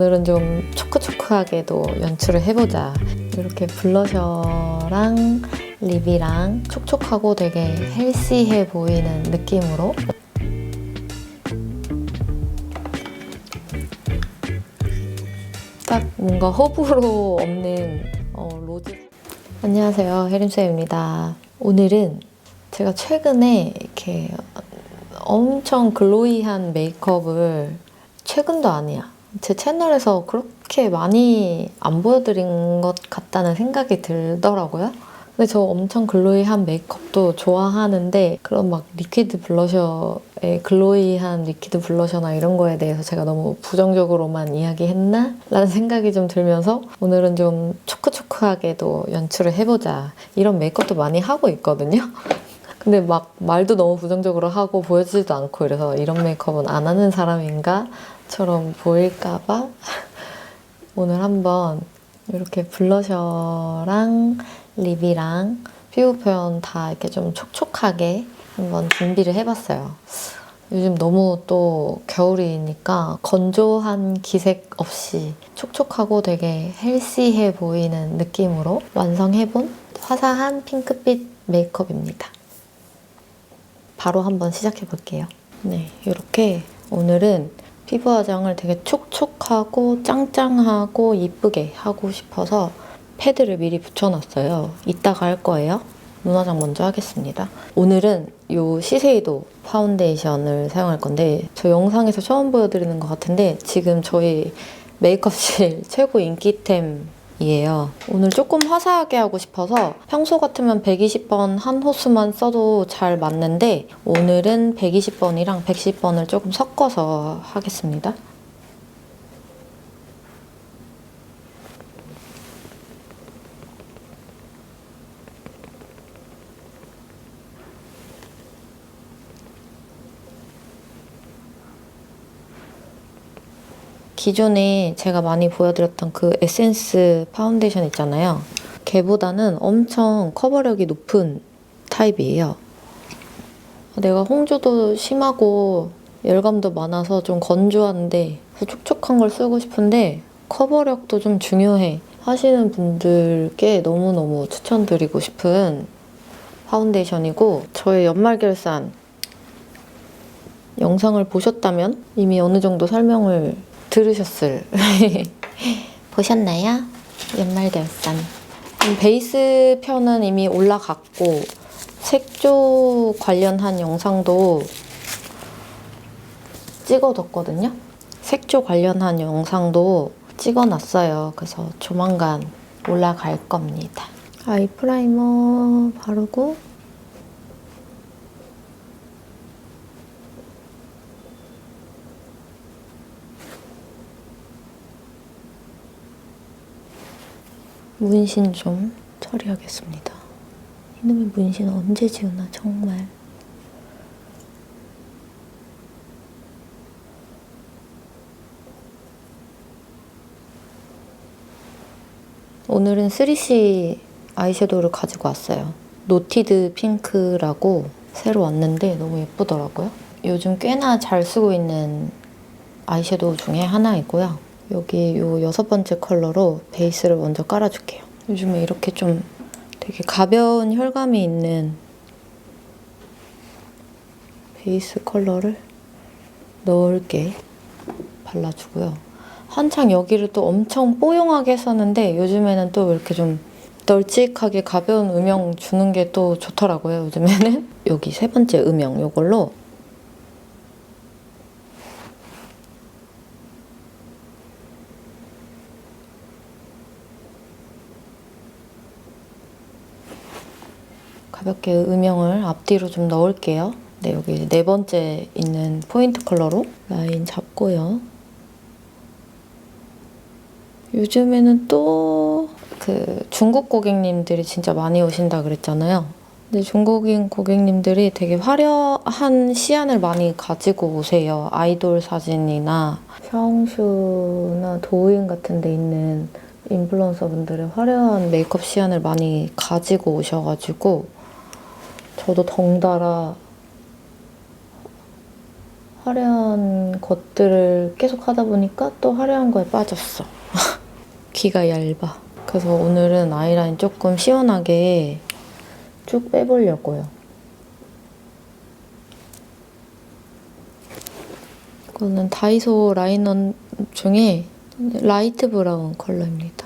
오늘은 좀 초크초크하게도 연출을 해보자. 이렇게 블러셔랑 립이랑 촉촉하고 되게 헬시해 보이는 느낌으로 딱 뭔가 호불호 없는 로즈. 안녕하세요, 혜림쌤입니다. 오늘은 제가 최근에 이렇게 엄청 글로이한 메이크업을, 최근도 아니야, 제 채널에서 그렇게 많이 안 보여드린 것 같다는 생각이 들더라고요. 근데 저 엄청 글로이한 메이크업도 좋아하는데 그런 막 리퀴드 블러셔에 글로이한 리퀴드 블러셔나 이런 거에 대해서 제가 너무 부정적으로만 이야기했나? 라는 생각이 좀 들면서 오늘은 좀 초크초크하게도 연출을 해보자. 이런 메이크업도 많이 하고 있거든요. 근데 막 말도 너무 부정적으로 하고 보여지지도 않고 이래서 이런 메이크업은 안 하는 사람인가? 처럼 보일까봐 오늘 한번 이렇게 블러셔랑 립이랑 피부 표현 다 이렇게 좀 촉촉하게 한번 준비를 해봤어요. 요즘 너무 또 겨울이니까 건조한 기색 없이 촉촉하고 되게 헬시해 보이는 느낌으로 완성해본 화사한 핑크빛 메이크업입니다. 바로 한번 시작해 볼게요. 네, 이렇게 오늘은 피부 화장을 되게 촉촉하고 짱짱하고 이쁘게 하고 싶어서 패드를 미리 붙여놨어요. 이따가 할 거예요. 눈 화장 먼저 하겠습니다. 오늘은 이 시세이도 파운데이션을 사용할 건데 저 영상에서 처음 보여드리는 것 같은데 지금 저희 메이크업실 최고 인기템이에요. 오늘 조금 화사하게 하고 싶어서 평소 같으면 120번 한 호수만 써도 잘 맞는데 오늘은 120번이랑 110번을 조금 섞어서 하겠습니다. 기존에 제가 많이 보여드렸던 그 에센스 파운데이션 있잖아요. 걔보다는 엄청 커버력이 높은 타입이에요. 내가 홍조도 심하고 열감도 많아서 좀 건조한데 촉촉한 걸 쓰고 싶은데 커버력도 좀 중요해 하시는 분들께 너무너무 추천드리고 싶은 파운데이션이고, 저의 연말결산 영상을 보셨다면 이미 어느 정도 설명을 들으셨을 보셨나요? 연말결산 베이스 편은 이미 올라갔고 색조 관련한 영상도 찍어뒀거든요. 색조 관련한 영상도 찍어놨어요. 그래서 조만간 올라갈 겁니다. 아이 프라이머 바르고 문신 좀 처리하겠습니다. 이놈의 문신은 언제 지우나 정말. 오늘은 3C 아이섀도우를 가지고 왔어요. 노티드 핑크라고 새로 왔는데 너무 예쁘더라고요. 요즘 꽤나 잘 쓰고 있는 아이섀도우 중에 하나이고요. 여기 요 6번째 컬러로 베이스를 먼저 깔아줄게요. 요즘에 이렇게 좀 되게 가벼운 혈감이 있는 베이스 컬러를 넓게 발라주고요. 한창 여기를 또 엄청 뽀용하게 했었는데 요즘에는 또 이렇게 좀 널찍하게 가벼운 음영 주는 게 또 좋더라고요, 요즘에는. 여기 3번째 음영 이걸로 가볍게 음영을 앞뒤로 좀 넣을게요. 네, 여기 4번째 있는 포인트 컬러로 라인 잡고요. 요즘에는 또 그 중국 고객님들이 진짜 많이 오신다 그랬잖아요. 근데 중국인 고객님들이 되게 화려한 시안을 많이 가지고 오세요. 아이돌 사진이나 샤옹슈나 도우인 같은 데 있는 인플루언서분들의 화려한 메이크업 시안을 많이 가지고 오셔가지고 저도 덩달아 화려한 것들을 계속 하다 보니까 또 화려한 거에 빠졌어. 귀가 얇아. 그래서 오늘은 아이라인 조금 시원하게 쭉 빼보려고요. 이거는 다이소 라이너 중에 라이트 브라운 컬러입니다.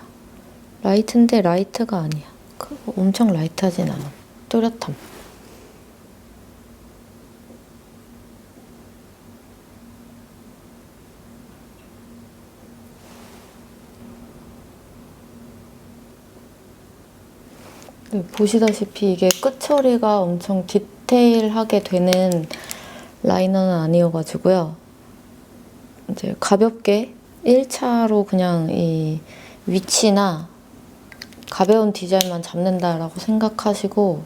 라이트인데 라이트가 아니야. 엄청 라이트하진 않아. 또렷함. 네, 보시다시피 이게 끝처리가 엄청 디테일하게 되는 라이너는 아니어가지고요. 이제 가볍게 1차로 그냥 이 위치나 가벼운 디자인만 잡는다라고 생각하시고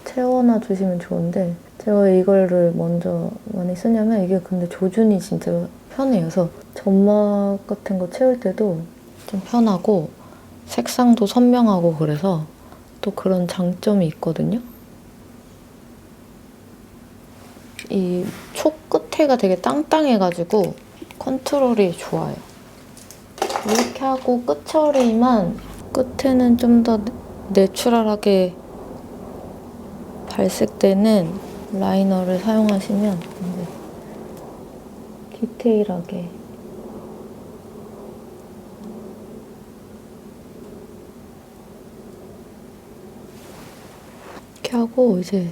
채워놔 주시면 좋은데, 제가 왜 이거를 먼저 많이 쓰냐면 이게 근데 조준이 진짜 편해요. 그래서 점막 같은 거 채울 때도 좀 편하고 색상도 선명하고 그래서 또 그런 장점이 있거든요. 이 촉 끝에가 되게 땅땅해가지고 컨트롤이 좋아요. 이렇게 하고 끝처리만 끝에는 좀 더 내추럴하게 발색되는 라이너를 사용하시면 디테일하게 이렇게 하고 이제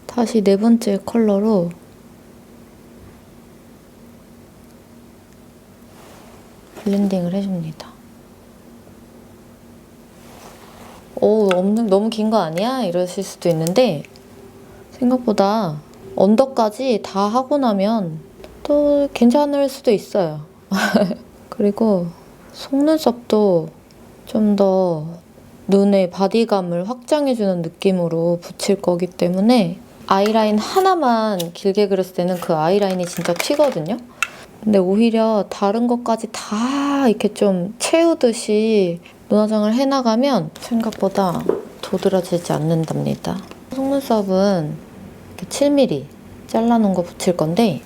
다시 네 번째 컬러로 블렌딩을 해줍니다. 오, 너무 긴 거 아니야? 이러실 수도 있는데 생각보다 언더까지 다 하고 나면 또 괜찮을 수도 있어요. 그리고 속눈썹도 좀 더 눈의 바디감을 확장해주는 느낌으로 붙일 거기 때문에 아이라인 하나만 길게 그렸을 때는 그 아이라인이 진짜 튀거든요. 근데 오히려 다른 것까지 다 이렇게 좀 채우듯이 눈화장을 해나가면 생각보다 도드라지지 않는답니다. 속눈썹은 7mm 잘라놓은 거 붙일 건데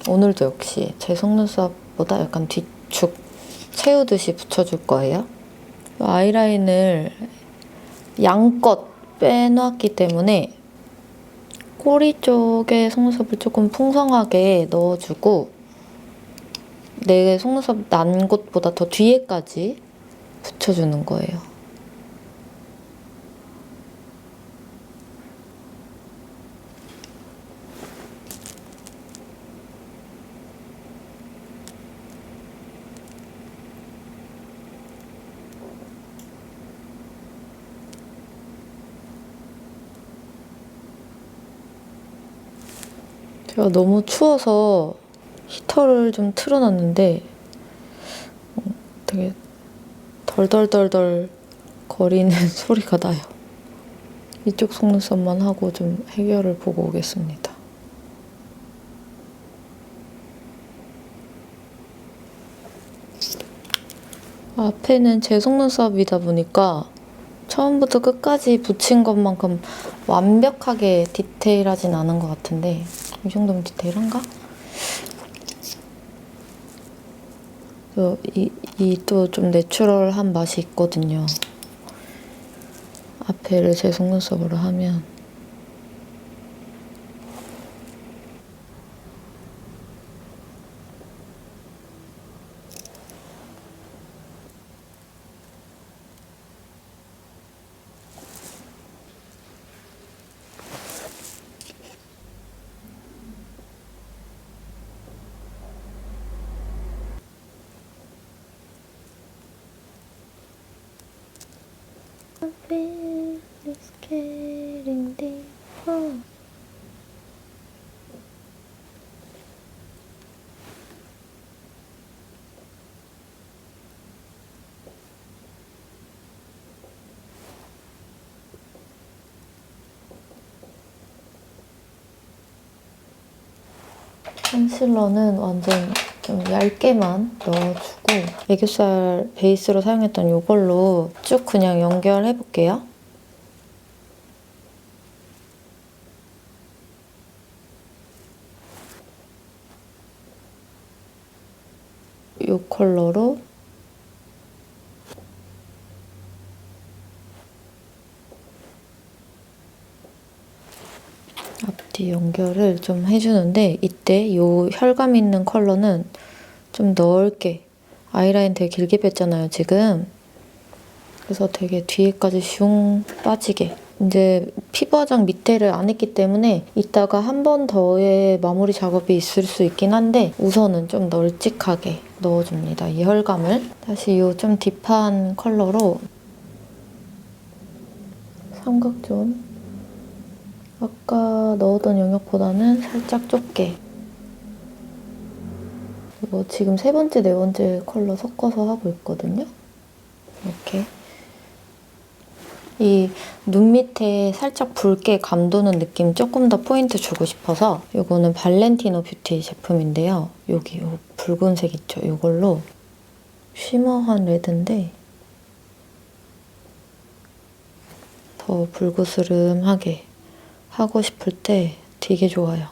오늘도 역시 제 속눈썹보다 약간 뒤축 채우듯이 붙여줄 거예요. 아이라인을 양껏 빼놨기 때문에 꼬리 쪽에 속눈썹을 조금 풍성하게 넣어주고 내 속눈썹 난 곳보다 더 뒤에까지 붙여주는 거예요. 제가 너무 추워서 히터를 좀 틀어놨는데 되게 덜덜덜덜 거리는 소리가 나요. 이쪽 속눈썹만 하고 좀 해결을 보고 오겠습니다. 앞에는 제 속눈썹이다 보니까 처음부터 끝까지 붙인 것만큼 완벽하게 디테일하진 않은 것 같은데 이 정도면 디테일한가? 이 또 좀 내추럴한 맛이 있거든요. 앞에를 제 속눈썹으로 하면 It's getting deeper. 컨실러는 완전 좀 얇게만 넣어주고 애교살 베이스로 사용했던 이걸로 쭉 그냥 연결해볼게요. 이 컬러로 앞뒤 연결을 좀 해주는데, 이때 이 혈감 있는 컬러는 좀 넓게, 아이라인 되게 길게 뺐잖아요, 지금. 그래서 되게 뒤에까지 슝 빠지게. 이제 피부 화장 밑에를 안 했기 때문에 이따가 한 번 더의 마무리 작업이 있을 수 있긴 한데, 우선은 좀 널찍하게 넣어줍니다, 이 혈감을. 다시 이 좀 딥한 컬러로 삼각존, 아까 넣었던 영역보다는 살짝 좁게. 이거 지금 세 번째, 네 번째 컬러 섞어서 하고 있거든요. 이렇게. 이 눈 밑에 살짝 붉게 감도는 느낌 조금 더 포인트 주고 싶어서, 이거는 발렌티노 뷰티 제품인데요. 여기 요 붉은색 있죠? 이걸로 쉬머한 레드인데 더 불그스름하게 하고 싶을 때 되게 좋아요.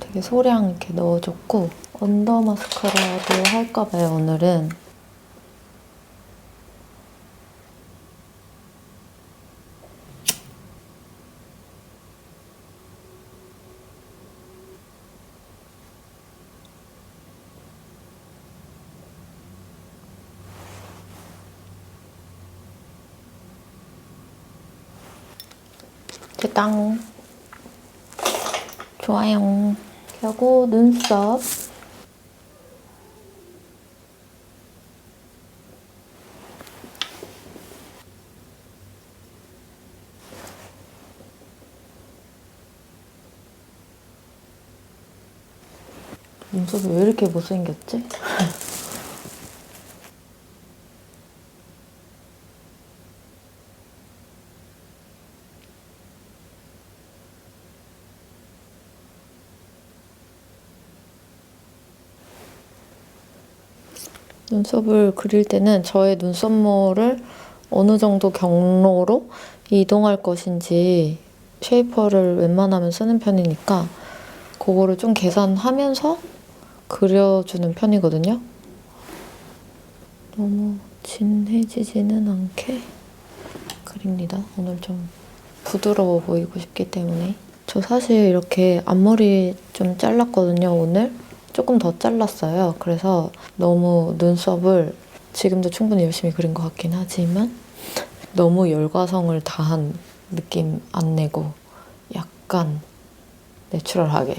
되게 소량 이렇게 넣어줬고, 언더 마스카라도 할까봐요, 오늘은. 땅 좋아요. 이렇게 하고 눈썹. 눈썹이 왜 이렇게 못생겼지? 눈썹을 그릴 때는 저의 눈썹모를 어느 정도 경로로 이동할 것인지 쉐이퍼를 웬만하면 쓰는 편이니까 그거를 좀 계산하면서 그려주는 편이거든요. 너무 진해지지는 않게 그립니다. 오늘 좀 부드러워 보이고 싶기 때문에. 저 사실 이렇게 앞머리 좀 잘랐거든요, 오늘. 조금 더 잘랐어요. 그래서 너무 눈썹을 지금도 충분히 열심히 그린 것 같긴 하지만 너무 열과성을 다한 느낌 안 내고 약간 내추럴하게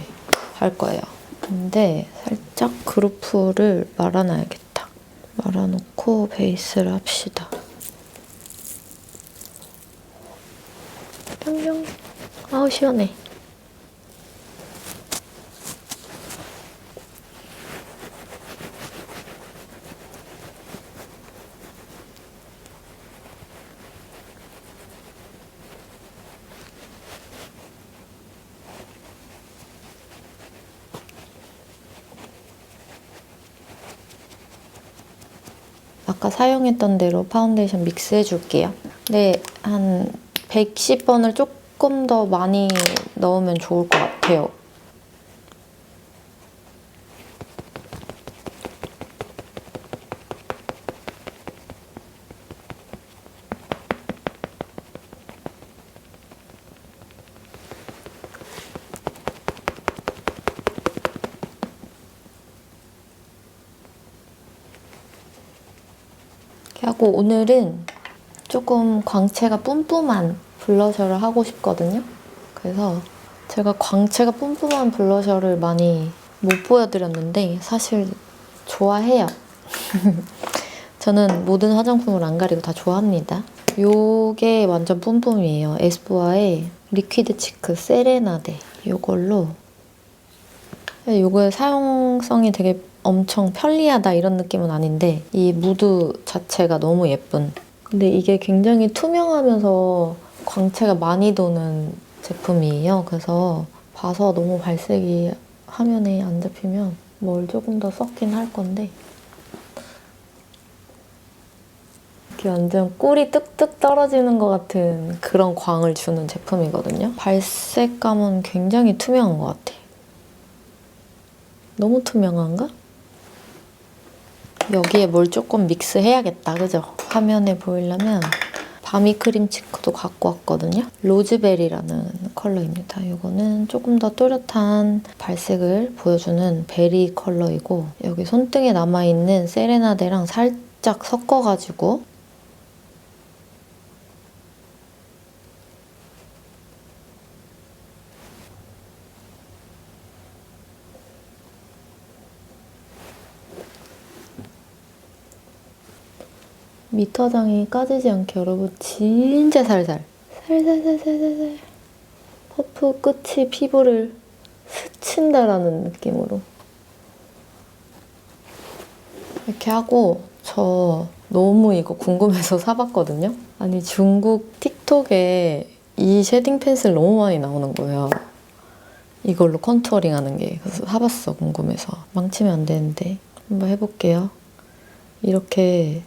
할 거예요. 근데 살짝 그루프를 말아놔야겠다. 말아놓고 베이스를 합시다. 뿅뿅. 아우 시원해. 아까 사용했던 대로 파운데이션 믹스해 줄게요. 네, 한 110번을 조금 더 많이 넣으면 좋을 것 같아요. 이렇게 하고 오늘은 조금 광채가 뿜뿜한 블러셔를 하고 싶거든요. 그래서 제가 광채가 뿜뿜한 블러셔를 많이 못 보여드렸는데 사실 좋아해요. 저는 모든 화장품을 안 가리고 다 좋아합니다. 요게 완전 뿜뿜이에요. 에스쁘아의 리퀴드 치크 세레나데. 요걸로 요거의 사용성이 되게 엄청 편리하다 이런 느낌은 아닌데 이 무드 자체가 너무 예쁜. 근데 이게 굉장히 투명하면서 광채가 많이 도는 제품이에요. 그래서 봐서 너무 발색이 화면에 안 잡히면 뭘 조금 더 썼긴 할 건데 이렇게 완전 꿀이 뚝뚝 떨어지는 것 같은 그런 광을 주는 제품이거든요. 발색감은 굉장히 투명한 것 같아. 너무 투명한가? 여기에 뭘 조금 믹스해야겠다, 그죠? 화면에 보이려면 바미크림 치크도 갖고 왔거든요. 로즈베리라는 컬러입니다. 이거는 조금 더 또렷한 발색을 보여주는 베리 컬러이고 여기 손등에 남아있는 세레나데랑 살짝 섞어가지고 밑화장이 까지지 않게 여러분 진짜 살살 퍼프 끝이 피부를 스친다라는 느낌으로 이렇게 하고 저 너무 이거 궁금해서 사봤거든요. 아니 중국 틱톡에 이 쉐딩 펜슬 너무 많이 나오는 거예요. 이걸로 컨투어링 하는 게. 그래서 사봤어, 궁금해서. 망치면 안 되는데 한번 해볼게요. 이렇게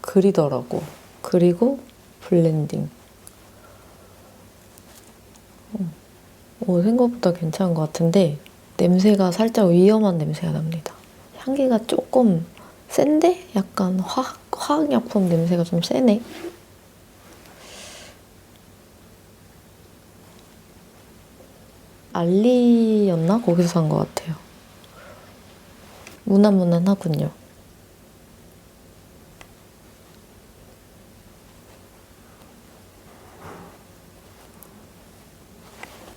그리더라고. 그리고 블렌딩. 생각보다 괜찮은 것 같은데 냄새가 살짝 위험한 냄새가 납니다. 향기가 조금 센데? 약간 화학약품 냄새가 좀 세네. 알리였나? 거기서 산 것 같아요. 무난무난하군요.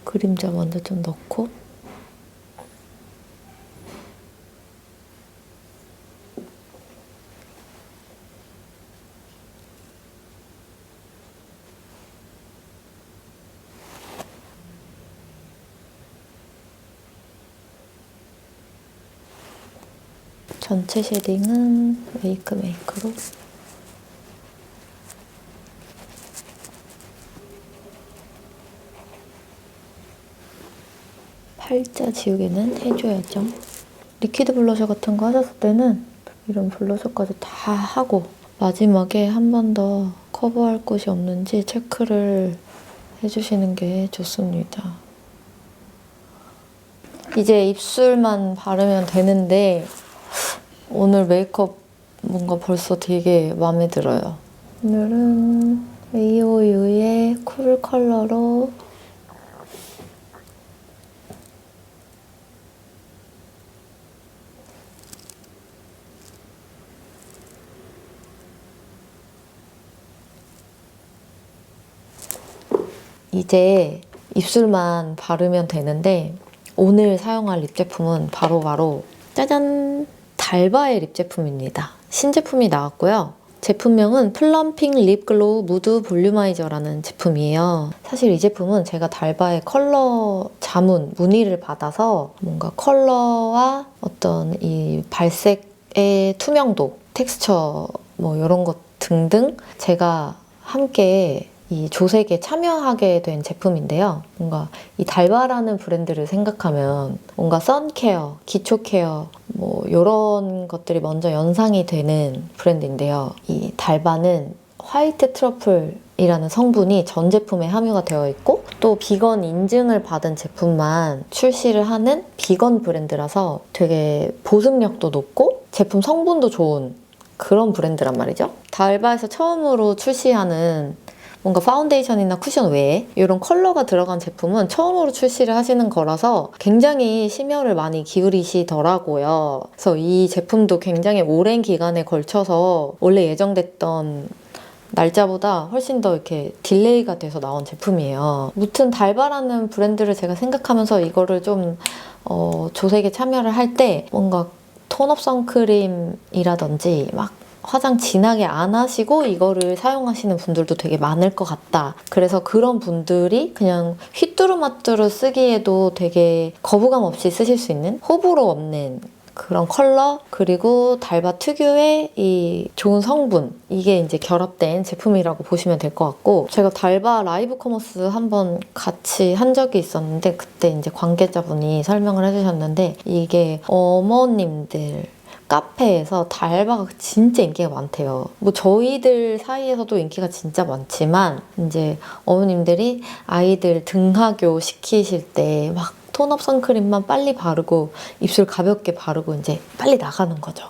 그림자 먼저 좀 넣고 전체 쉐딩은 메이크로 팔자 지우개는 해줘야죠. 리퀴드 블러셔 같은 거 하셨을 때는 이런 블러셔까지 다 하고 마지막에 한 번 더 커버할 곳이 없는지 체크를 해주시는 게 좋습니다. 이제 입술만 바르면 되는데 오늘 메이크업 뭔가 벌써 되게 마음에 들어요. 오늘은 AOU의 쿨 컬러로 이제 입술만 바르면 되는데 오늘 사용할 립 제품은 바로 짜잔! 달바의 립 제품입니다. 신제품이 나왔고요. 제품명은 플럼핑 립 글로우 무드 볼륨아이저라는 제품이에요. 사실 이 제품은 제가 달바의 컬러 자문, 문의를 받아서 뭔가 컬러와 어떤 이 발색의 투명도, 텍스처 뭐 이런 것 등등 제가 함께 이 조색에 참여하게 된 제품인데요. 뭔가 이 달바라는 브랜드를 생각하면 뭔가 선케어, 기초 케어 뭐 이런 것들이 먼저 연상이 되는 브랜드인데요. 이 달바는 화이트 트러플이라는 성분이 전 제품에 함유가 되어 있고 또 비건 인증을 받은 제품만 출시를 하는 비건 브랜드라서 되게 보습력도 높고 제품 성분도 좋은 그런 브랜드란 말이죠. 달바에서 처음으로 출시하는 뭔가 파운데이션이나 쿠션 외에 이런 컬러가 들어간 제품은 처음으로 출시를 하시는 거라서 굉장히 심혈을 많이 기울이시더라고요. 그래서 이 제품도 굉장히 오랜 기간에 걸쳐서 원래 예정됐던 날짜보다 훨씬 더 이렇게 딜레이가 돼서 나온 제품이에요. 무튼 달바라는 브랜드를 제가 생각하면서 이거를 좀 조색에 참여를 할 때 뭔가 톤업 선크림이라든지 막 화장 진하게 안 하시고 이거를 사용하시는 분들도 되게 많을 것 같다. 그래서 그런 분들이 그냥 휘뚜루마뚜루 쓰기에도 되게 거부감 없이 쓰실 수 있는 호불호 없는 그런 컬러 그리고 달바 특유의 이 좋은 성분 이게 이제 결합된 제품이라고 보시면 될 것 같고 제가 달바 라이브 커머스 한번 같이 한 적이 있었는데 그때 이제 관계자분이 설명을 해주셨는데 이게 어머님들 카페에서 달바가 진짜 인기가 많대요. 뭐 저희들 사이에서도 인기가 진짜 많지만 이제 어머님들이 아이들 등하교 시키실 때 막 톤업 선크림만 빨리 바르고 입술 가볍게 바르고 이제 빨리 나가는 거죠.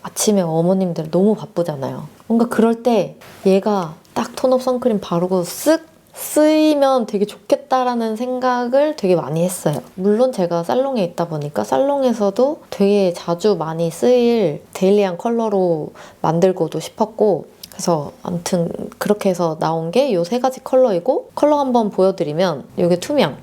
아침에 어머님들 너무 바쁘잖아요. 뭔가 그럴 때 얘가 딱 톤업 선크림 바르고 쓱 쓰이면 되게 좋겠다라는 생각을 되게 많이 했어요. 물론 제가 살롱에 있다 보니까 살롱에서도 되게 자주 많이 쓰일 데일리한 컬러로 만들고도 싶었고, 그래서 아무튼 그렇게 해서 나온 게 이 3가지 컬러이고, 컬러 한번 보여드리면 이게 투명,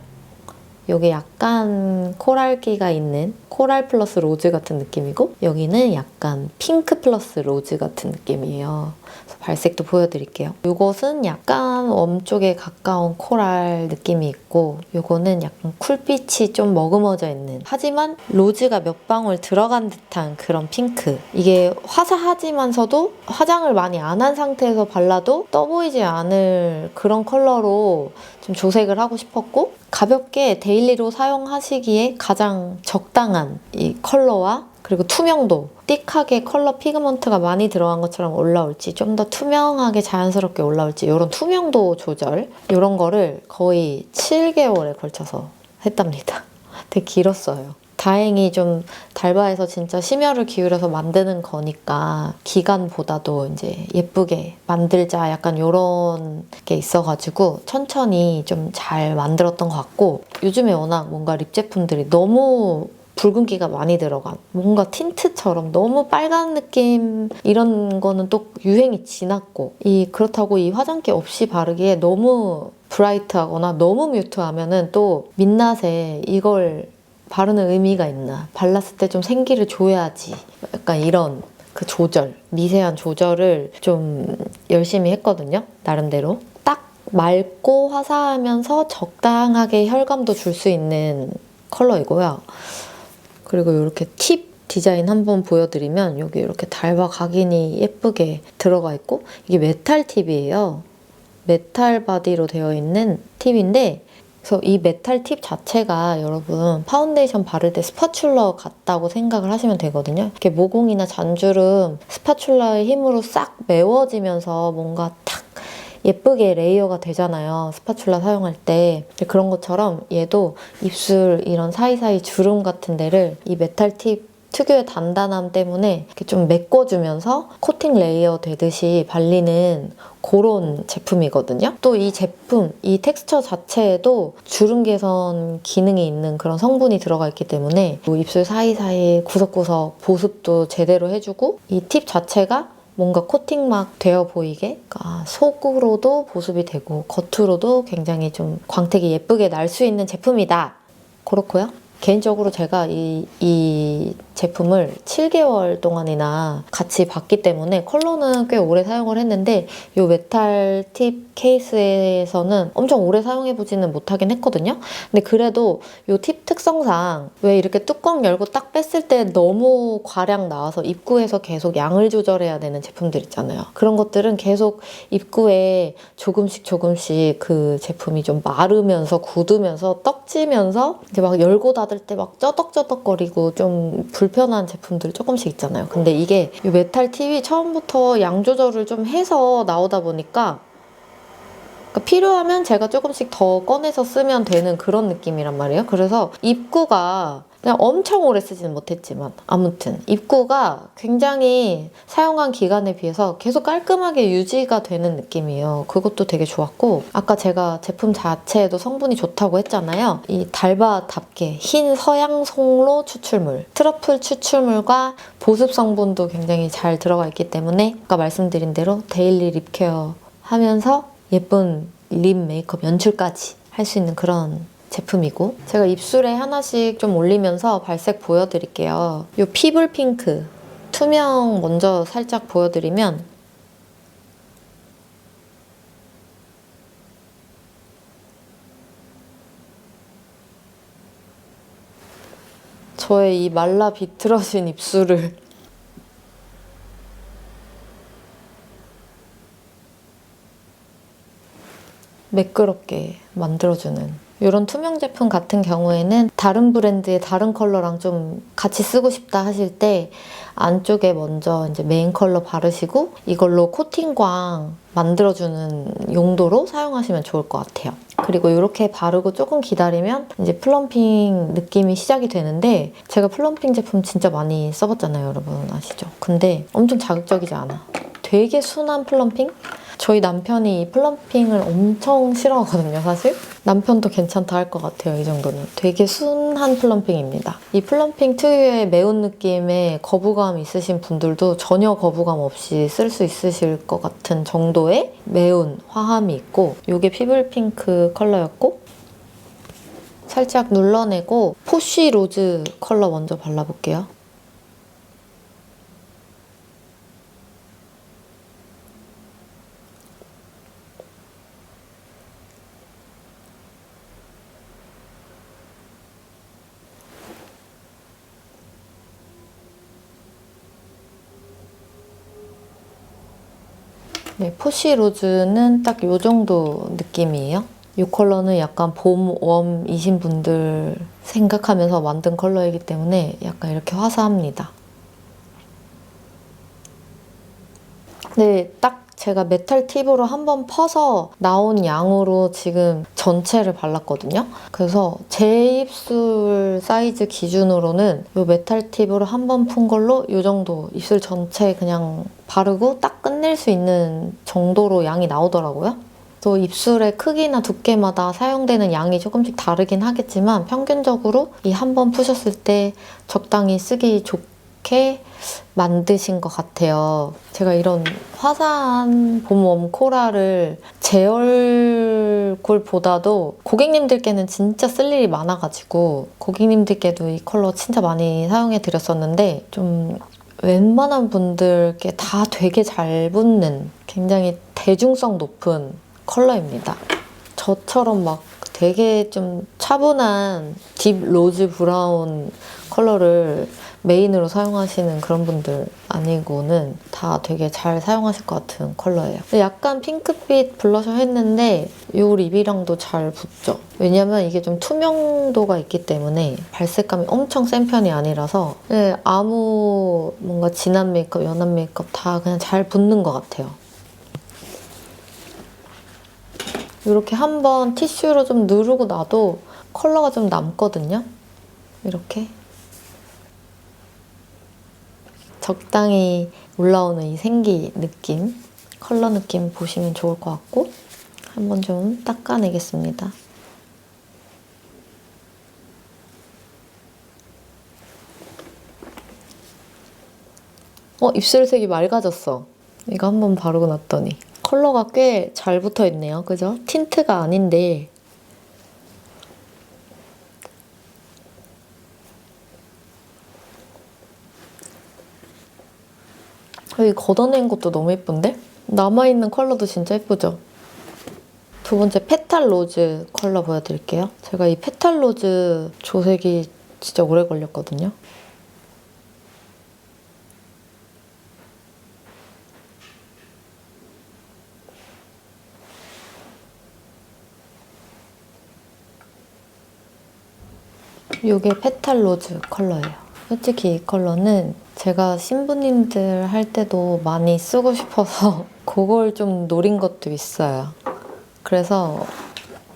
이게 약간 코랄기가 있는 코랄 플러스 로즈 같은 느낌이고, 여기는 약간 핑크 플러스 로즈 같은 느낌이에요. 그래서 발색도 보여드릴게요. 이것은 약간 웜 쪽에 가까운 코랄 느낌이 있고, 이거는 약간 쿨빛이 좀 머금어져 있는, 하지만 로즈가 몇 방울 들어간 듯한 그런 핑크. 이게 화사하지만서도 화장을 많이 안 한 상태에서 발라도 떠 보이지 않을 그런 컬러로 좀 조색을 하고 싶었고, 가볍게 데일리로 사용하시기에 가장 적당한 이 컬러와 그리고 투명도, 띡하게 컬러 피그먼트가 많이 들어간 것처럼 올라올지 좀 더 투명하게 자연스럽게 올라올지 이런 투명도 조절, 이런 거를 거의 7개월에 걸쳐서 했답니다. 되게 길었어요. 다행히 좀 달바에서 진짜 심혈을 기울여서 만드는 거니까 기간보다도 이제 예쁘게 만들자 약간 이런 게 있어가지고 천천히 좀 잘 만들었던 것 같고, 요즘에 워낙 뭔가 립 제품들이 너무 붉은기가 많이 들어간 뭔가 틴트처럼 너무 빨간 느낌, 이런 거는 또 유행이 지났고, 그렇다고 이 화장기 없이 바르기에 너무 브라이트하거나 너무 뮤트하면은 또 민낯에 이걸 바르는 의미가 있나, 발랐을 때 좀 생기를 줘야지, 약간 이런 그 조절, 미세한 조절을 좀 열심히 했거든요, 나름대로. 딱 맑고 화사하면서 적당하게 혈감도 줄 수 있는 컬러이고요. 그리고 이렇게 팁 디자인 한번 보여드리면 여기 이렇게 달바 각인이 예쁘게 들어가 있고, 이게 메탈 팁이에요. 메탈 바디로 되어 있는 팁인데, 그래서 이 메탈 팁 자체가 여러분 파운데이션 바를 때 스파츌러 같다고 생각을 하시면 되거든요. 이렇게 모공이나 잔주름 스파츌러의 힘으로 싹 메워지면서 뭔가 탁 예쁘게 레이어가 되잖아요, 스파츌러 사용할 때. 그런 것처럼 얘도 입술 이런 사이사이 주름 같은 데를 이 메탈 팁 특유의 단단함 때문에 이렇게 좀 메꿔주면서 코팅 레이어 되듯이 발리는 그런 제품이거든요. 또 이 제품, 이 텍스처 자체에도 주름 개선 기능이 있는 그런 성분이 들어가 있기 때문에 입술 사이사이 구석구석 보습도 제대로 해주고, 이 팁 자체가 뭔가 코팅막 되어 보이게, 그러니까 속으로도 보습이 되고 겉으로도 굉장히 좀 광택이 예쁘게 날 수 있는 제품이다. 그렇고요. 개인적으로 제가 이 제품을 7개월 동안이나 같이 봤기 때문에 컬러는 꽤 오래 사용을 했는데, 이 메탈 팁 케이스에서는 엄청 오래 사용해보지는 못하긴 했거든요. 근데 그래도 이 팁 특성상 왜 이렇게 뚜껑 열고 딱 뺐을 때 너무 과량 나와서 입구에서 계속 양을 조절해야 되는 제품들 있잖아요. 그런 것들은 계속 입구에 조금씩 그 제품이 좀 마르면서 굳으면서 떡지면서 이제 막 열고 닫을 때 막 쩌덕쩌덕거리고 좀 불편한 제품들 조금씩 있잖아요. 근데 이게 이 메탈 팁이 처음부터 양 조절을 좀 해서 나오다 보니까, 그러니까 필요하면 제가 조금씩 더 꺼내서 쓰면 되는 그런 느낌이란 말이에요. 그래서 입구가 그냥 엄청 오래 쓰지는 못했지만 아무튼 입구가 굉장히 사용한 기간에 비해서 계속 깔끔하게 유지가 되는 느낌이에요. 그것도 되게 좋았고, 아까 제가 제품 자체에도 성분이 좋다고 했잖아요. 이 달바답게 흰 서양 송로 추출물, 트러플 추출물과 보습 성분도 굉장히 잘 들어가 있기 때문에 아까 말씀드린 대로 데일리 립케어 하면서 예쁜 립 메이크업 연출까지 할 수 있는 그런 제품이고, 제가 입술에 하나씩 좀 올리면서 발색 보여드릴게요. 이 피블 핑크 투명 먼저 살짝 보여드리면, 저의 이 말라 비틀어진 입술을 매끄럽게 만들어주는 이런 투명 제품 같은 경우에는 다른 브랜드의 다른 컬러랑 좀 같이 쓰고 싶다 하실 때 안쪽에 먼저 이제 메인 컬러 바르시고 이걸로 코팅광 만들어주는 용도로 사용하시면 좋을 것 같아요. 그리고 이렇게 바르고 조금 기다리면 이제 플럼핑 느낌이 시작이 되는데 제가 플럼핑 제품 진짜 많이 써봤잖아요, 여러분 아시죠? 근데 엄청 자극적이지 않아. 되게 순한 플럼핑? 저희 남편이 이 플럼핑을 엄청 싫어하거든요, 사실. 남편도 괜찮다 할 것 같아요, 이 정도는. 되게 순한 플럼핑입니다. 이 플럼핑 특유의 매운 느낌에 거부감 있으신 분들도 전혀 거부감 없이 쓸 수 있으실 것 같은 정도의 매운 화함이 있고 이게 피블 핑크 컬러였고 살짝 눌러내고 포쉬 로즈 컬러 먼저 발라볼게요. 네, 포쉬 로즈는 딱 이 정도 느낌이에요. 이 컬러는 약간 봄, 웜이신 분들 생각하면서 만든 컬러이기 때문에 약간 이렇게 화사합니다. 네, 딱 제가 메탈 팁으로 한번 퍼서 나온 양으로 지금 전체를 발랐거든요. 그래서 제 입술 사이즈 기준으로는 이 메탈 팁으로 한번 푼 걸로 이 정도 입술 전체 그냥 바르고 딱 끝낼 수 있는 정도로 양이 나오더라고요. 또 입술의 크기나 두께마다 사용되는 양이 조금씩 다르긴 하겠지만 평균적으로 이 한 번 푸셨을 때 적당히 쓰기 좋게 만드신 것 같아요. 제가 이런 화사한 봄웜 코랄을 제 얼굴보다도 고객님들께는 진짜 쓸 일이 많아가지고 고객님들께도 이 컬러 진짜 많이 사용해 드렸었는데 좀 웬만한 분들께 다 되게 잘 붙는 굉장히 대중성 높은 컬러입니다. 저처럼 막 되게 좀 차분한 딥 로즈 브라운 컬러를 메인으로 사용하시는 그런 분들 아니고는 다 되게 잘 사용하실 것 같은 컬러예요. 약간 핑크빛 블러셔 했는데 이 립이랑도 잘 붙죠. 왜냐면 이게 좀 투명도가 있기 때문에 발색감이 엄청 센 편이 아니라서 아무 뭔가 진한 메이크업, 연한 메이크업 다 그냥 잘 붙는 것 같아요. 이렇게 한번 티슈로 좀 누르고 나도 컬러가 좀 남거든요. 이렇게. 적당히 올라오는 이 생기 느낌, 컬러 느낌 보시면 좋을 것 같고 한번 좀 닦아내겠습니다. 입술색이 맑아졌어. 이거 한번 바르고 났더니 컬러가 꽤 잘 붙어있네요. 그죠? 틴트가 아닌데 여기 걷어낸 것도 너무 예쁜데? 남아있는 컬러도 진짜 예쁘죠? 두 번째 페탈 로즈 컬러 보여드릴게요. 제가 이 페탈 로즈 조색이 진짜 오래 걸렸거든요. 이게 페탈 로즈 컬러예요. 솔직히 이 컬러는 제가 신부님들 할 때도 많이 쓰고 싶어서 그걸 좀 노린 것도 있어요. 그래서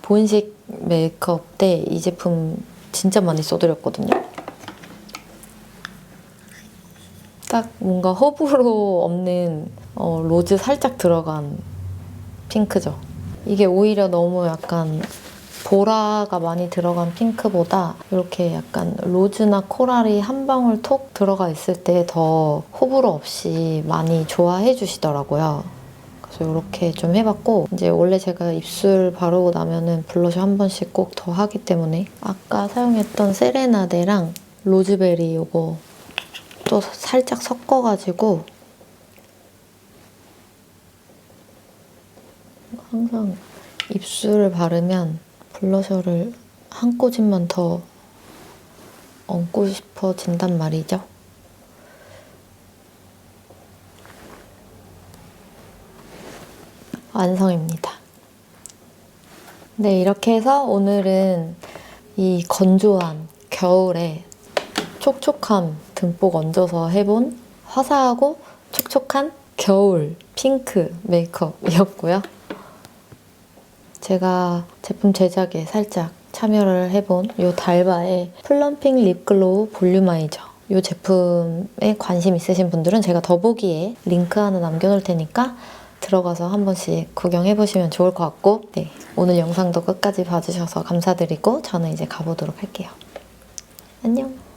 본식 메이크업 때 이 제품 진짜 많이 써드렸거든요. 딱 뭔가 호불호 없는 로즈 살짝 들어간 핑크죠. 이게 오히려 너무 약간 보라가 많이 들어간 핑크보다 이렇게 약간 로즈나 코랄이 한 방울 톡 들어가 있을 때 더 호불호 없이 많이 좋아해 주시더라고요. 그래서 이렇게 좀 해봤고 이제 원래 제가 입술 바르고 나면은 블러셔 한 번씩 꼭 더 하기 때문에 아까 사용했던 세레나데랑 로즈베리 이거 또 살짝 섞어가지고 항상 입술을 바르면 블러셔를 한 꼬집만 더 얹고 싶어진단 말이죠. 완성입니다. 네, 이렇게 해서 오늘은 이 건조한 겨울에 촉촉함 듬뿍 얹어서 해본 화사하고 촉촉한 겨울 핑크 메이크업이었고요. 제가 제품 제작에 살짝 참여를 해본 이 달바의 플럼핑 립글로우 볼륨아이저, 이 제품에 관심 있으신 분들은 제가 더보기에 링크 하나 남겨놓을 테니까 들어가서 한 번씩 구경해보시면 좋을 것 같고, 네, 오늘 영상도 끝까지 봐주셔서 감사드리고 저는 이제 가보도록 할게요. 안녕!